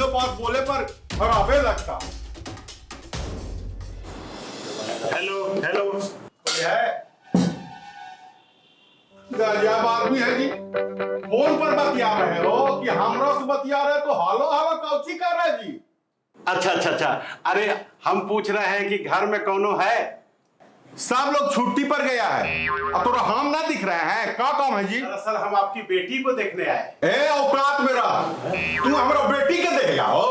कहियो बात बोले पर खराबे लगता। हेलो हेलो, कोई है? गजब आदमी है जी। फोन पर बतिया रहे हो कि हमरा से बतिया रहे तो हालो हालो कौची कर रहे जी? अच्छा, अरे हम पूछ रहे हैं कि घर में कौनो है? सब लोग छुट्टी पर गया है। अब तो हम ना दिख रहे हैं। क्या काम है जी? दरअसल हम आपकी बेटी को देखने आए। ए औकात मेरा, तू हमारा बेटी के देखेगा हो?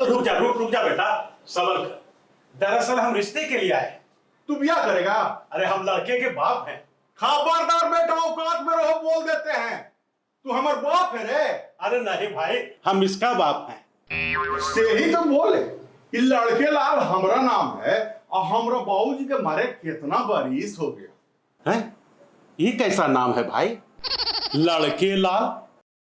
रुक जा बेटा, सबर कर। दरअसल हम रिश्ते के लिए आए। तू ब्याह करेगा? अरे हम लड़के के बाप हैं। खबरदार बेटा, औकात में रहो, बोल देते हैं। तू हमार बाप है रे? अरे नहीं भाई, हम इसका बाप हैं। से ही तो बोले कि लड़के लाल हमरा नाम है और हमरा बाबूजी के मारे कितना बरिस हो गया हैं? ये कैसा नाम है भाई, लड़के लाल?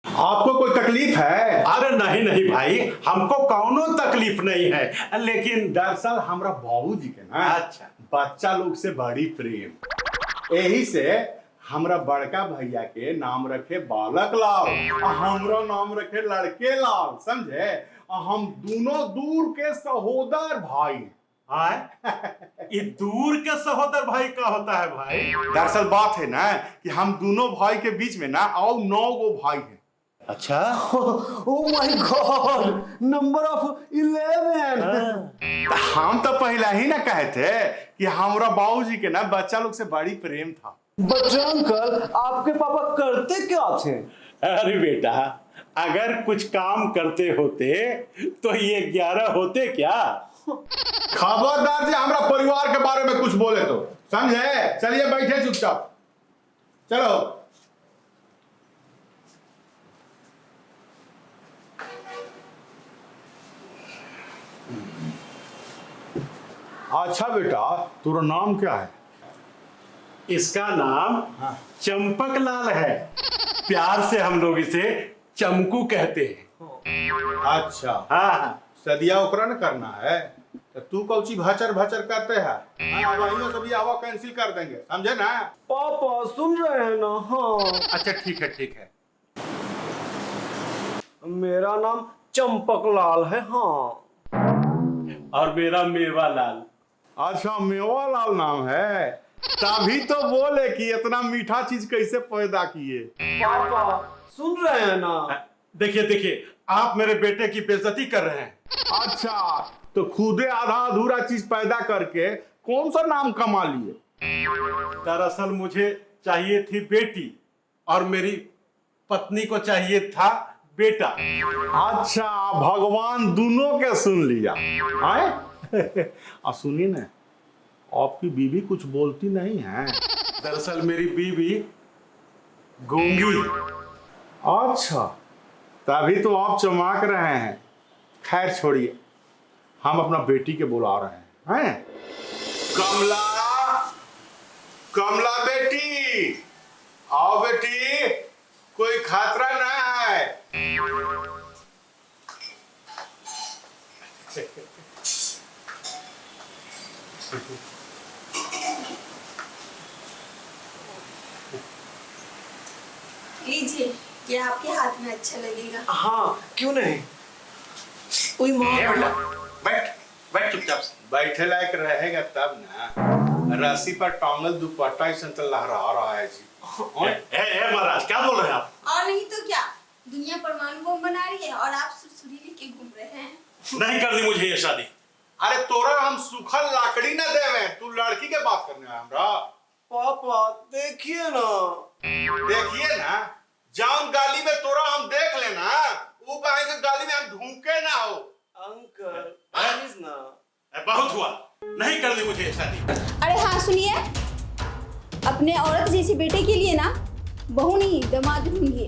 आपको कोई तकलीफ है? अरे नहीं भाई, हमको कौनो तकलीफ नहीं है, लेकिन दरअसल हमरा बाबूजी के ना अच्छा बच्चा लोग से बड़ी प्रेम, यही से हमरा बड़का भैया के नाम रखे बालक लाल और हमरा नाम रखे लड़के लाल, समझे? और हम दोनों दूर के सहोदर भाई हैं। ये दूर के सहोदर भाई का होता है भाई? दरअसल बात है ना कि हम दोनों भाई के बीच में ना और 9 गो भाई हैं। अच्छा, oh my God, number of 11। हम तो पहला ही ना कहे थे कि हमरा बाबूजी के ना बच्चा लोग से बड़ी प्रेम था। बट अंकल, आपके पापा करते क्या थे? अरे बेटा, अगर कुछ काम करते होते तो ये 11 होते क्या? खबरदार जी, हमरा परिवार के बारे में कुछ बोले तो, समझे? चलिए बैठे चुपचाप, चलो। अच्छा बेटा, तेरा नाम क्या है? इसका नाम हाँ। चंपक लाल है। प्यार से हम लोग इसे चमकू कहते हैं। अच्छा, हाँ, सदिया ओकरा न करना है तो तू कौची भचर भचर करते है? हाँ, वहीं सभी आवा कैंसिल कर देंगे, समझे ना? पापा सुन रहे हैं ना? हाँ, अच्छा ठीक है। मेरा नाम चंपक लाल है। हाँ, और मेरा मेवा लाल। अच्छा, मेवा लाल नाम है, तभी तो बोले कि इतना मीठा चीज कैसे पैदा किए। पापा सुन रहे हैं ना? देखिए, आप मेरे बेटे की बेइज्जती कर रहे हैं। अच्छा, तो खुदे आधा अधूरा चीज पैदा करके कौन सा नाम कमा लिए? दरअसल मुझे चाहिए थी बेटी और मेरी पत्नी को चाहिए था बेटा। अच्छा, भगवान दोनों के सुन लिया है। और सुनिए ना, आपकी बीवी कुछ बोलती नहीं है? दरअसल मेरी बीवी गूंगी। अच्छा, तभी तो आप चमक रहे हैं। खैर छोड़िए, हम अपना बेटी के बुला रहे हैं। कमला बेटी, आओ बेटी, कोई खतरा ना है। लीजिए, ये आपके हाथ में अच्छा लगेगा। हाँ, क्यों नहीं? ओए माँ, बैठ चुपचाप। बैठे लायक रहेगा तब ना। रस्सी पर टांगल दुपट्टा ऐसा तो लहरा रहा है जी। महाराज, क्या बोल रहे हैं आप? और नहीं तो क्या, दुनिया परमाणु बम बना रही है और आप सुरसुरी लेके घूम रहे हैं। नहीं करनी मुझे ये शादी। अरे तोरा हम सुखल लाकड़ी ना देवे, तू लड़की के बात करने है हमरा। पापा देखिए ना। देखिए ना, जान गाली में तोरा हम देख लेना, वो कहीं से गाली में हम ढूंके ना हो। अंकल प्लीज ना। बहुत हुआ, नहीं करनी मुझे ये शादी। अरे हाँ सुनिए, अपने औरत जैसे बेटे के लिए ना बहू नहीं दामाद ढूंढिए।